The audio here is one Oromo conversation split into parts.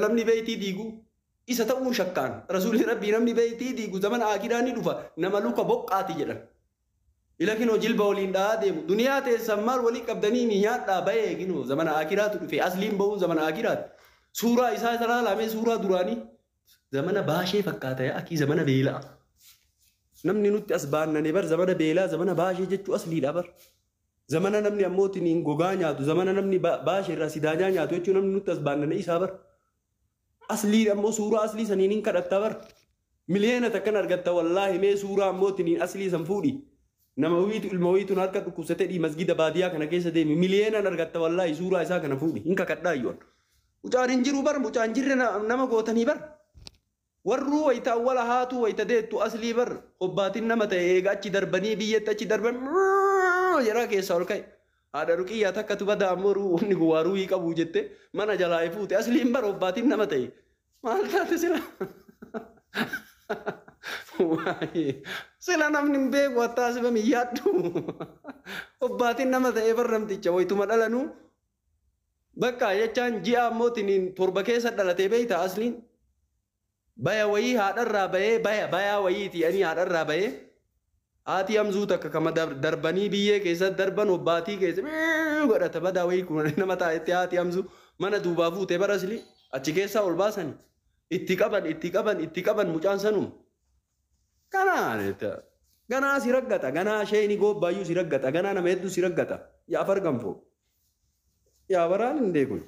namni beeytii diigu isa ta'uu shakkaan rasuulli rabbii namni beeytii diigu zaman akiraa ni dhufa nama luka boqqaati jedhan ilakinoo jilba waliin dhaa deemu duniyaa teessan maal walii qabdanii ni nyaadhaa bahee eeginoo zaman akiraatu dhufe asliin ba'uun zaman akiraati suuraa isaa isa laalamee suuraa duraanii zamana baashee fakkaata akii zamana beelaa namni nutti as baannane bar zamana beelaa zamana baashee jechuu asliidha bar zamana namni ammootiin gogaa nyaatu zamana namni baashee irraa sidaanyaa nyaatu jechuu namni nutti as baannane isaa bar asli ammoo suuraa asli saniin kadhatta bar miliyoona takkan argatta wallaahi mee suuraa ammootiin asli san fuudhi nama wiitu ilma wiituun harka dhukkubsatee dhii masgida baadiyaa kana keessa deemi miliyoonaan argatta wallaahi suuraa isaa kana fuudhi hin kakadhaa yoon mucaan hin jiru bar mucaan jirre nama gootanii bar warruu wayita awwala haatu wayita deettu aslii bar hobbaatiin nama ta'e eega achi darbanii biyyatti achi darban jedhaa keessa ol ka'e haadha ruqiyyaa takka tubada ammoo inni guwaaruu hii qabu jette mana jalaa fuute asliin bar hobbaatiin nama ta'e maal taate sila sila namni hin beeku hattaasifame yaaddu hobbaatiin nama ta'e bar namticha wayituma dhalanuu bakka jechaan ji'a ammootiin torba keessa dhalatee beeyta asliin baya wayii haadharraa bahee baya wayiiti ani haadharraa bahee haati amzuu takka kama darbanii biyyee keessatti darban hobbaatii keessa godhata badaa wayii kun nama taa'etti haati amzuu mana duubaa fuute bara asli achi keessaa ol baasani itti qaban mucaan sanum ganaa si raggata ganaa sheeni goobbaayyuu si raggata ganaa nama hedduu si raggata yaa farganfoo yaa baraan hin deekun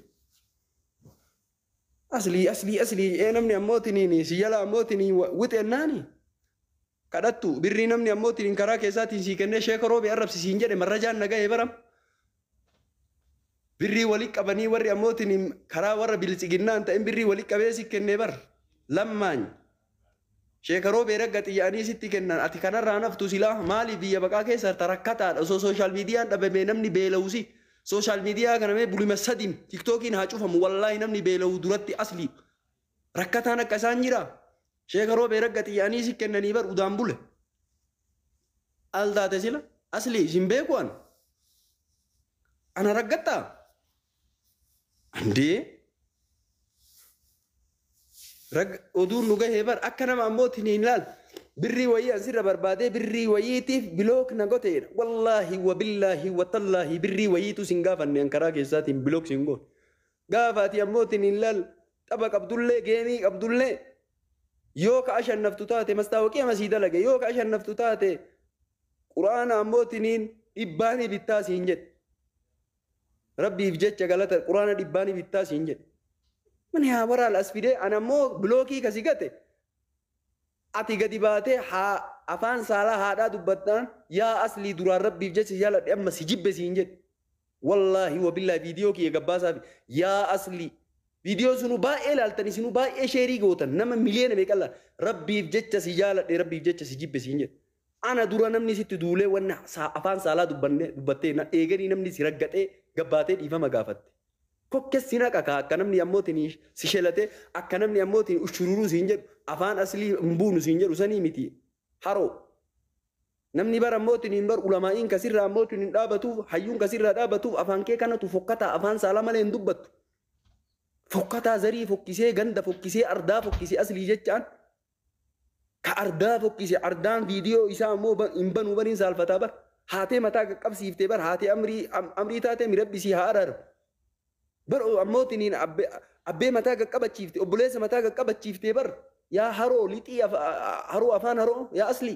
asli namni ammootiin si jala ammootiin wixeennaani kadhattu birrii namni ammootiin karaa keessaatiin sii kennee sheeka roobee arrabsisiin jedhe marrajaan nagahee baram birrii walii qabanii warri ammootiin karaa warra bilisiginnaan ta'in birrii walii qabee si kennee bar lammaany sheeka roobee ragga xiyyaanii sitti kennan ati kanarraa naftu silaa maaliif biyya baqaa keessa tarakkataadha osoo sooshaal miidiyaan dhabamee namni beela'uusi social media kana me bulima sadim tiktokin ha cufamu wallahi namni beelawu duratti asli rakkataan akka isaan jira sheeka roobee raggati yaanii si kennanii bar udaan bule al taate sila asli isin beekuan ana raggatta andee oduun nu gahee bar akka nama ammootiin hin ilaal birrii wayii asirra barbaadee birrii wayiitiif bilook na goteedha wallaahi wa billaahi wa tallaahi birrii wayiitu sin gaafanne ankaraa keessaatiin bilook sin goon gaafaati ammootiin hin laal tapha qabdullee geemii qabdullee yoo ka ashannaftu taate mastaawaqii amasii dalage yoo ka ashannaftu taate quraana ammootiin dhibbaanii bittaa siin jedhe rabbiif jecha galata quraana dhibbaanii bittaa siin jedhe man yaa waraal as fidee an ammoo bilookii kasi gate ati gadi baatee afaan saalaa haadhaa dubbattaan yaa aslii duraan rabbiif jecha jaaladhe amma si jibbe siin jedhe wallaahi wabillaahi viidiyoo kiyya gabbaasaaf yaa aslii viidiyoo sunu baay'ee laaltanii sinu baay'ee sheerii gootan nama miliyoona meeqalla rabbiif jecha si jaaladhe rabbiif jecha si jibbe siin jedhe ana dura namni sitti duulee wanna afaan saalaa dubbattee eeganii namni si raggatee gabbaatee dhiifama gaafatte kokkessina qaka akka namni ammootiin si shelate akka namni ammootiin ushururuu siin jedhu afaan aslii mbuunu siin jedhu sanii miti haroo namni bara ammootiin bar ulamaa'iin kasirraa ammootiin hin dhaabatuuf hayyuun kasirraa dhaabatuuf afaan kee kanatu fokkataa afaan saalaa malee hin dubbattu fokkataa zarii fokkisee ganda fokkisee ardaa fokkisee aslii jechaan ka ardaa fokkisee ardaan viidiyoo isaa ammoo hin banuu baniin saalfataa bar haatee mataa qaqqabsiiftee bar haatee amrii taatee mirabbisii haa araarama bar ammootiin abbee mataa qaqqabachiifte obboleessa mataa qaqqabachiifte bar yaa haroo lixii haroo afaan haroo yaa asli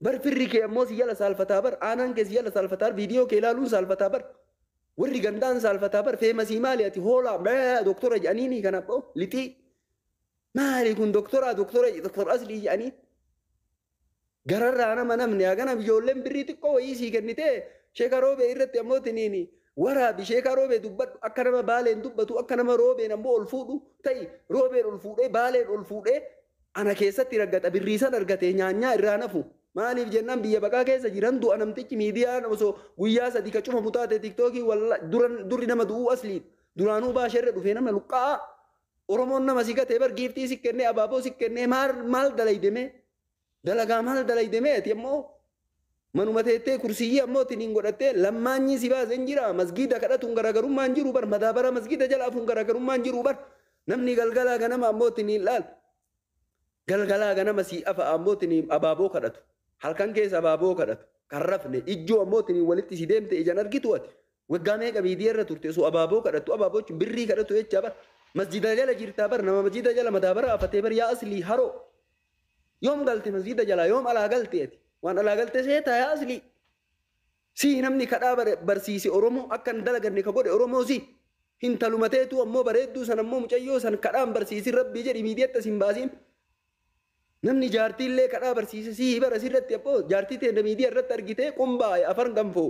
bar firri kee ammoo si jala saalfataa bar aanaan kee si jala saalfataa viidiyoo kee ilaaluun saalfataa bar warri gandaan saalfataa bar feemasii maali ati hoolaa doktora jedhaniini kana lixii maali kun doktora asli jedhanii gararraa nama namni hagana ijoolleen birrii xiqqoo wayii sii kennitee sheeka roobee irratti ammootiin waraabi sheeka roobee dubbadhu akka nama baaleen dubbatu akka nama roobeen ammoo ol fuudhu ta'i roobeen ol fuudhee baaleen ol fuudhee ana keessatti raggata birriisan argatee nyaanyaa irraa nafu maaliif jennaan biyya baqaa keessa jiran du'a namtichi miidiyaan osoo guyyaa sadii ka cufamu taate tiktookii durri nama du'uu asliin duraanuu baasheerra dhufee nama luqqaa oromoon nama si gatee bar giiftii si kennee abaaboo si kennee maal dalaydeme dalagaa maal dalaydeme ati ammoo manuma teettee kursiyyi ammootiin hin godhattee lammaanyi si baasen jira masgida kadhatuun garaagarummaan jiru bar madaabara masgida jalaafuun garaagarummaan jiru bar namni galgalaa ganama ammootiin laal galgalaa ganama si afa ammootiin abaaboo kadhatu halkan keessa abaaboo kadhatu kan rafne ijjoo ammootiin walitti si deemte ijaan argitu ati waggaa meeqa biidii irra turte osoo abaaboo kadhatu abaaboo birrii kadhatu jecha bar masjida jala jirtaa bar nama masjida jala madaabara afatee bar yaa aslii haroo yoom galte masjida jala yoom alaa galte ati waan alaa galte seetaa yaa aslii si namni kadhaa barsiise oromoo akkan dalaganne ka godhe oromoo si hin talumateetu ammoo bareedduu san ammoo mucayyoo san kadhaan barsiisi rabbii jedhi miidiyatta sin baasiin namni jaartiillee kadhaa barsiise si bara sirratti abboo jaartii teende miidiyaa irratti argitee qumbaaye afar ganfoo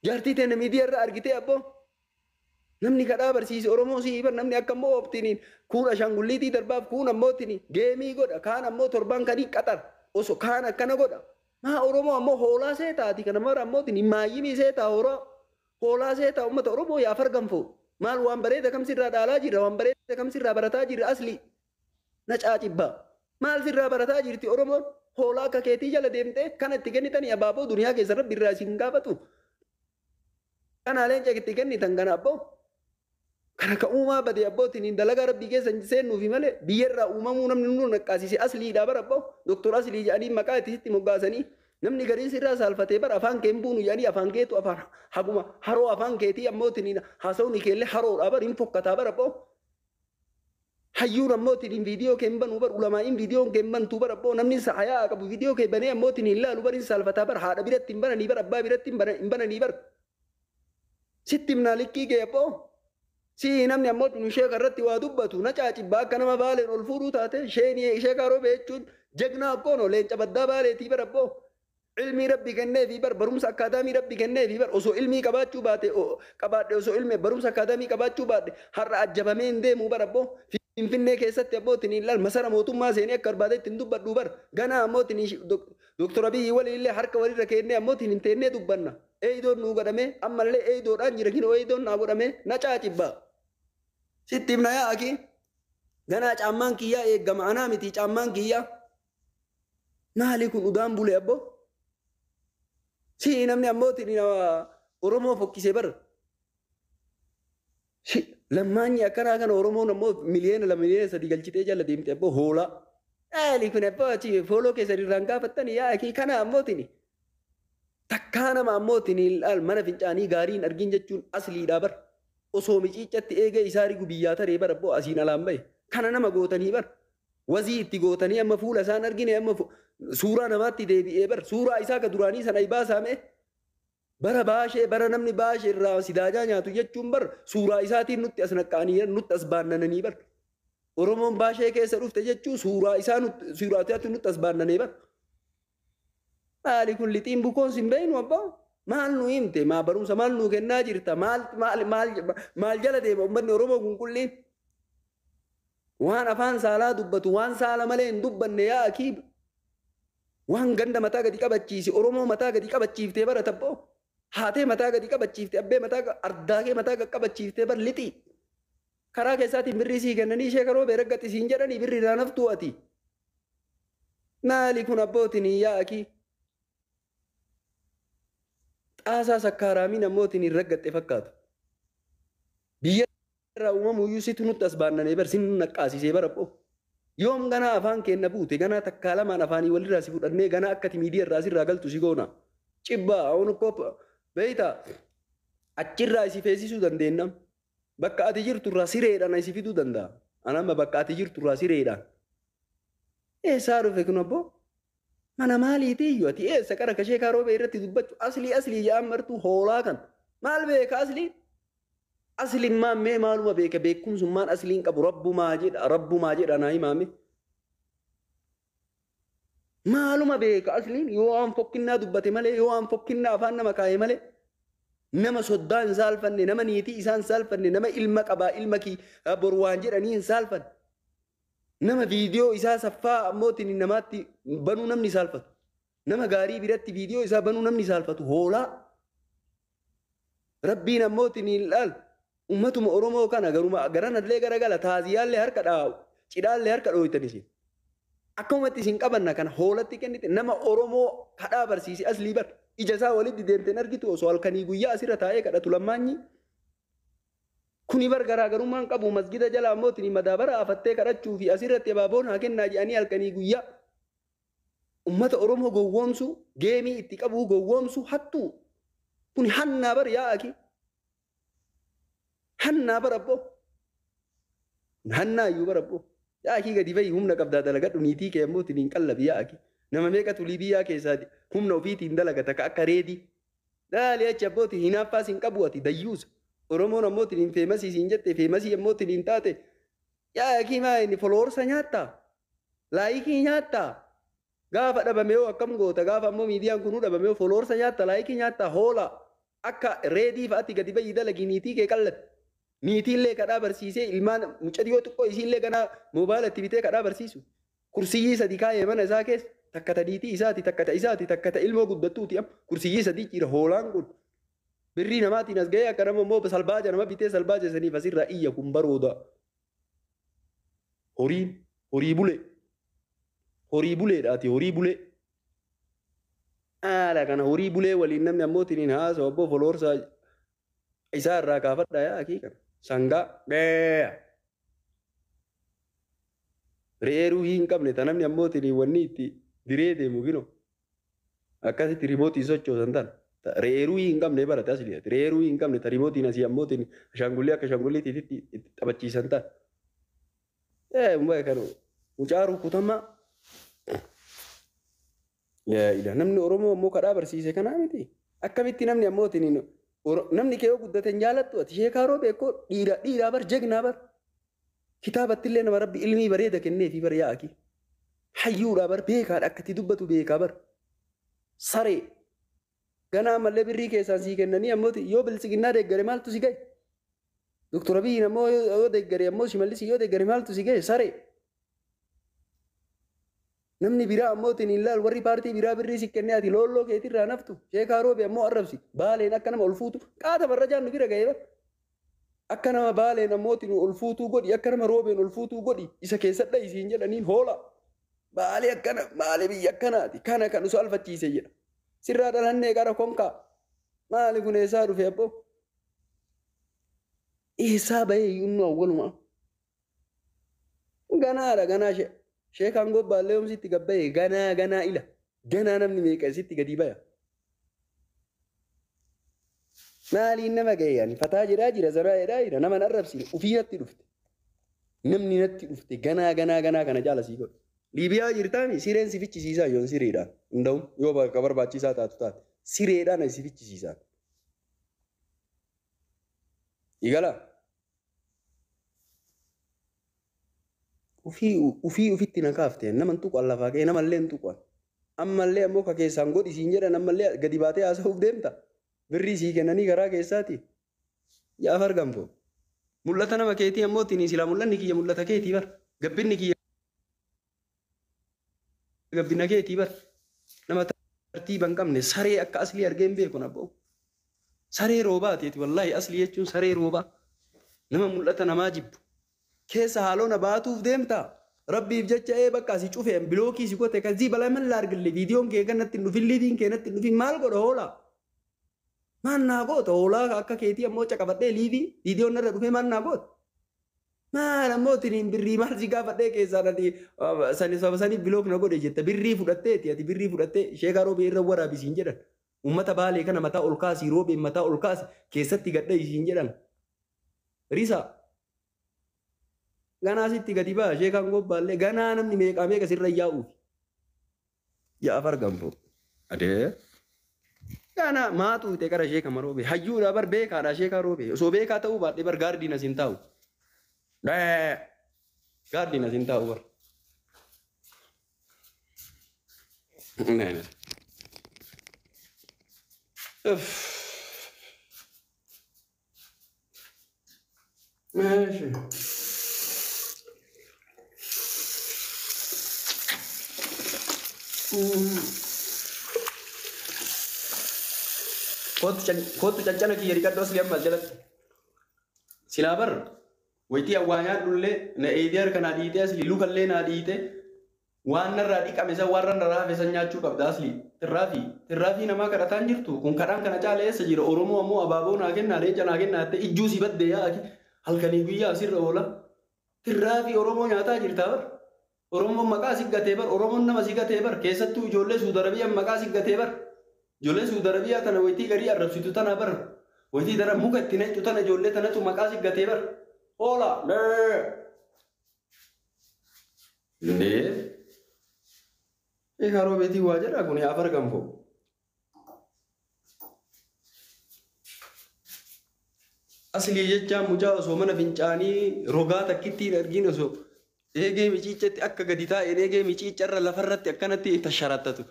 jaartii teende miidiyaa irra argitee abboo namni kadhaa barsiise oromoo si bar namni akka ammoo optiniin kuun ashaangulliitii darbaaf kuun ammootiin geemii godha kaan ammoo torban kanii qaxar osoo kaan akkana godha maa oromoo ammoo hoolaa seetaati kana mara ammootiin maayyimii seetaa hoolaa seetaa ummata oromoo yaa afar ganfoo maal waan bareeda kam sirraa dhaalaa jirra waan bareeda kam sirraa barataa jirra aslii na caacibbaa maal sirraa barataa jirti oromoon hoolaa akka keetii jala deemtee kan itti kennitanii abaaboo duniyaa keessa rabbi irraa isin gaafatu kanaaleen itti kennitan kana abboo kana ka uumaa bade abbootiin dalagaa rabbii keessa seennuufi malee biyyarraa uumamuu namni nu naqqaasise asliidhaa bara abboo doktor aslii jedhanii maqaa itti moggaasanii namni garii sirraa saalfatee bara afaan kee buunu jedhanii afaan keetu afaan haguma haroo afaan keetii ammootiin haasawni keellee haroodhaa bara hin fokkataa bara abboo hayyuun ammootiin viidiyoo kee banuu bara ulamaa'iin viidiyoo kee bantuu bara abboo namni hayaa qabu viidiyoo kee banee ammootiin hin laalu bara hin saalfataa bara haadha biratti hin bananii bara abbaa biratti hin bananii bara sitti himnaa likkii kee abboo si namni ammootiin sheeka irratti waa dubbatu na caacibbaa akka nama baaleen ol fuudhuu taate sheeka roobee jechuun jegnaa akkoono leenca baddaa baaleetii bara abboo ilmi rabbi kenneefi bar barumsa akaadaamii rabbi kenneefi bar osoo ilmii qabaachuu baate qabaadhe osoo ilmi barumsa akaadaamii qabaachuu baadhe har'a ajjabamee hin deemuu bar abboo finfinnee keessatti abbootiin ilaal masara mootummaa seenee akka barbaadetti hin dubbadhu bar ganaa ammootiin doktor abiyyi waliillee harka walirra kennee ammootiin hin teennee dubbanna eeydoon nuu godhamee ammallee eeydoodhaan jira kinoo eeydoon naa godhamee na caacibbaa sitti himna yaa akii ganaa caammaan kiyyaa eeggama anaa miti caammaan kiyyaa maali kun udaan bule abboo si namni ammootiin oromoo fokkisee bara lammaanyi akkanaa kana oromoon ammoo miliyoona miliyoona sadii galchitee jala deemte abboo hoolaa maali kun abboo achi fooloo keessan irraan gaafattani yaa akii kana ammootiin takkaa nama ammootiin mana fincaanii gaarii hin argin jechuun asliidhaa bara osoo miciicatti eegee isaa rigu biyyaa taree bara abboo asiin alaan bahe kana nama gootanii bara wazii itti gootanii amma fuula isaan argine amma suuraa namaatti deebi'ee bara suuraa isaa ka duraanii sana ibaasaame bara baashee bara namni baashee irraa sidaajaa nyaatu jechuun bara suuraa isaatiin nutti as naqqaanii nutti as baannananii bara oromoon baashee keessa dhufte jechuun suuraa isaa nutti as baannanee bara maali kun lixiin bukoon sin beeynu abbaa maal nu himte maa barumsa maal nu kennaa jirta maal jala deema ummanni oromoo kun kulliin waan afaan saalaa dubbatu waan saala malee hin dubbanne yaa akiib waan ganda mataa gadi qabachiisi oromoo mataa gadi qabachiiftee bara tabboo haatee mataa gadi qabachiifte abbee mataa ardaakee mataa qabachiiftee bar lixi karaa keessaatiin birrii sii kennanii ishee karoo beeraggatti siin jedhanii birrii irraa naftuu ati maali kun abbootiin yaa akii xaasaa sakkaaraamiin ammootiin hin raggatte fakkaatu biyya irraa uumamuyyuu situ nutti as baannanee bar sin naqqaasisee bara abboo yoom ganaa afaan kenna buute ganaa takkaa lamaan afaanii walirraa si fudhannee ganaa akkati miidiyaa irraa sirraa galtu si goona cibbaa awun koppa beeyta achirraa isi feesisuu dandeenya bakka ati jirturraa sireedhaan isi fiduu danda'a anamma bakka ati jirturraa sireedhaan eessaa dhufe kun abboo mana maaliitii iyyuu ati eessa qara kashee kaaroo irratti dubbachu aslii jedhaan martuu hoolaa kan maal beeka asliin maammee maaluma beeka beekumsummaan asliin qabu rabbumaa jedha naa himaame maaluma beeka asliin yoo waan fokkinnaa dubbate malee yoo waan fokkinnaa afaan nama kaa'e malee nama soddaa hin saalfanne nama niitii isaa hin saalfanne nama ilma qabaa ilma kii boru waan jedhanii hin saalfanne nama viidiyoo isaa saffaa ammootiin namaatti banuu namni saalfatu nama gaarii biratti viidiyoo isaa banuu namni saalfatu hoolaa rabbiin ammootiin ilaal ummatuma oromoo kana garuma garanallee garagala taaziyaallee harka dhaa'u cidhaallee harka dhooytanis akkumatti isin qabanna kana hoolatti kennite nama oromoo kadhaa barsiise aslii bar ija isaa walitti deemteen argitu osoo halkanii guyyaa asirra taa'ee kadhatu lammaanyi kuni bar garaagarummaan qabu masgida jala ammootiin madaabara afattee kadhachuu fi asirratti abaaboon haa kennaa jedhanii halkanii guyyaa ummata Oromoo gowwoomsu geemii itti qabuu gowwoomsu hattuu kuni hannaa bar yaa'aki hannaa bar abboo hannaa iyyuu bar abboo yaa'aki gadi fa'i humna qabdaa dalagadhu niitii kee ammootiin hin qallabi yaa'aki nama meeqatu liibiyaa keessaati humna ofiitiin dalagata akka reedii daalee achi abbootiin hinaaffaas hin qabu ati dayyuusa Oromoon ammootiin hin feemasii siin jette feemasii ammootiin hin taate yaa'aki maa inni foloorsa nyaattaa laayikii nyaattaa gaafa dhabamee akkam goota gaafa ammoo miidiyaan kunuu dhabamee foloorsa nyaattaa laayikii nyaattaa hoola akka reedii fa'aatti gadi bayyii dalagii niitii kee qallate niitiillee kadhaa barsiisee ilmaan mucaa dhiyoo xiqqoo isiillee kanaa moobaayilatti bitee kadhaa barsiisu kursiyyii sadii kaayee mana isaa keessa takka tadiitii isaati takka ta isaati takka ta ilmoo guddattuuti am kursiyyii sadii jira hoolaan kun birrii namaatiin as ga'ee akka nama immoo salbaaja nama bitee salbaaja saniif asirraa iyya kun barooda horii buleedhaati horii bulee haala kana horii bulee waliin namni ammootiin hin haasa'u abboo foloorsaa isaa irraa kaafadhaa yaa akii kana sangaa re'eeruu hin qabne ta namni ammootiin wanni itti diree deemu gino akkasitti rimootiin sochoosan tan re'eeruu hin qabne barate asliyaati re'eeruu hin qabne ta rimootiin asii ammootiin ashaangullee akka ashaangulleetti itti taphachiisan tan kan mucaa rukutamaa ila namni Oromoo ammoo kadhaa barsiise kanaa miti akkamitti namni ammootiin namni kee yoo guddatan jaalattu ati sheekaa roobee koo dhiiraa bar jegnaa bar kitaabatti illee nama rabbi ilmii bareeda kenneefi bar yaa'aki hayyuudhaa bar beekaadha akkatti dubbatu beekaa bar saree ganaa mallee birrii keessaan sii kennanii ammooti yoo bilisiginnaa deeggare maaltu si ga'e Dr. Abiyyiin ammoo yoo deeggare ammoo Shimallis yoo deeggare maaltu si ga'e saree namni biraa ammootiin hin laal warri paartii biraa birrii si kennee ati loolloo keetirraa naftu sheekaa roobee ammoo arrabsi baaleen akka nama ol fuutu qaata barra jaannu bira ga'ee akka nama baaleen ammootiin ol fuutuu godhi akka nama roobeen ol fuutuu godhi isa keessadha isiin jedhaniin hoola baalee akkana maalee biyya akkanaati kana kan usu alfachiise jedha sirraa dhalannee qara konkaa maali kun eessaa dhufe abboo eessaa bahee yunnu awwaluma ganaadha ganaa sheekaan gobbaallee homsitti gabbaye ganaa ila ganaa namni meeqa sitti gadi baya maaliin nama ga'e fataa jira zanaa jira nama arrabsiine ufii natti dhufte namni natti dhufte ganaa kana jaalasii godhe liibiyaa jirtaami sireen si fichisiisaa yoon sireedhaan hunda'uun yoo bakka barbaachisaa taate sireedhaan si fichisiisaa igala ufitti na kaafte naman tuqan lafaa kee namallee hin tuqan ammallee ammoo ka keessaan godhi siin jedhan ammallee gadi baatee haasa'uuf deemta birrii sii kennanii karaa keessaati yaaf argamtu mul'ata nama keetii ammootiin silaa mul'anni kiyya mul'ata keetii bar gabbinni kiyya gabbina keetii bar nama tartiiba hin qabne saree akka aslii argeen beekun abboo saree roobaatiiti wallaahi aslii jechuun saree roobaa nama mul'ata namaa jibbu keessa haalona baatuuf deemta rabbiif jecha bakka si cufeen bilookii si gote kazii balaa mallaa argille viidiyoon kee kanatti dhufin liidiin kee natti dhufin maal godha hoolaa maal naa goota hoolaa akka keetii ammoo caqafadhee liidii viidiyoon narra dhufee maal naa goota maal ammootiin birrii maal si gaafadhee keessaa nati saniif bilook na godhe jetta birrii fudhatteeti ati birrii fudhattee sheekaa roobee irra waraabisiin jedhan ummata baalee kana mataa ol kaasii roobeen mataa ol kaasi keessatti gadha isiin jedhan risaa ganaa sitti gadi baa sheekaan gobbaallee ganaa namni meeqa sirra yaa'uuf yaa'af argamtu adee ganaa maatu ta'e qara sheeka maroobe hayyuudha bar beekaadha sheekaa roobe osoo beekaa ta'uu baadhee bar gaardiin asin taa'u gaardiin asin taa'u bar Kootu cancana kiyya riqadhoo asli amma jalatti silaa bar waytii awwaanyaa dhullee na eedee harka naa dhiitee asli lukallee naa dhiitee waan narraa dhiqame san waan narraa hafe san nyaachuu qabda asli tirraafii namaa kadhataan jirtu kun kadhaan kana caala eessa jira Oromoo ammoo abaaboo naa kennaa leenca naa kennaa ta'e ijjuu si badde yaa'aki halkanii guyyaa asirra oola. Tirraa fi Oromoo nyaataa jirtaa bar. Oromoon maqaa si gatee bar. Oromoon nama si gatee bar. Keessattuu ijoollee Suudi Arabiyaan maqaa si gatee bar. Ijoollee Suudi Arabiyaa tana wayitii garii arrabsitu tana bar. Wayitii dara muka itti naqxu tana ijoollee tanatu maqaa si gatee bar. Oola. Haroo beetii waa jedhaa kun yaa fargamfoo. Asli jechaan mucaa osoo mana fincaanii rogaa takkittiin argin osoo eegee miciiccatti akka gadi taa'een eegee miciiccarra lafarratti akkanatti tasharattatu.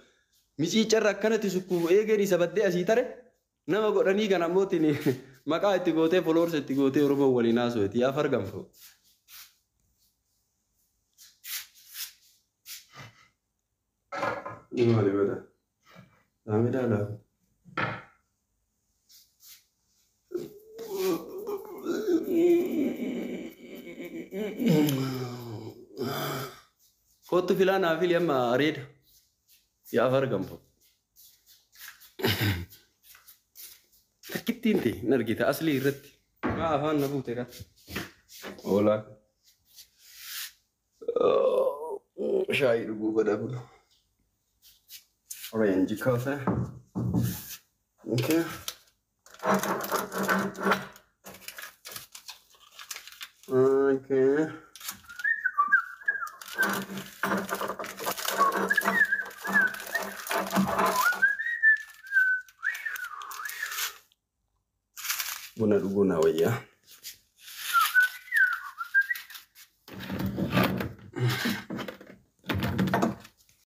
Miciiccarra akkanatti sukkuufu eegeen isa baddee asii tare nama godhanii kan ammootiin maqaa itti gootee foloorsa itti gootee Oromoo waliin haasa'eeti yaa fargamfoo. Maali bada? Daamidhaa laafu. Kottu filaanaa fili amma areeda. Yaa fargamfoo. Takkittiin ta'e hin argita aslii irratti. Maa afaan na fuute kan. Oolaa. Shaayii dhuguu godha bulu. Orange coffee. Okay. Okay. Buna dhuguu na wayyaa.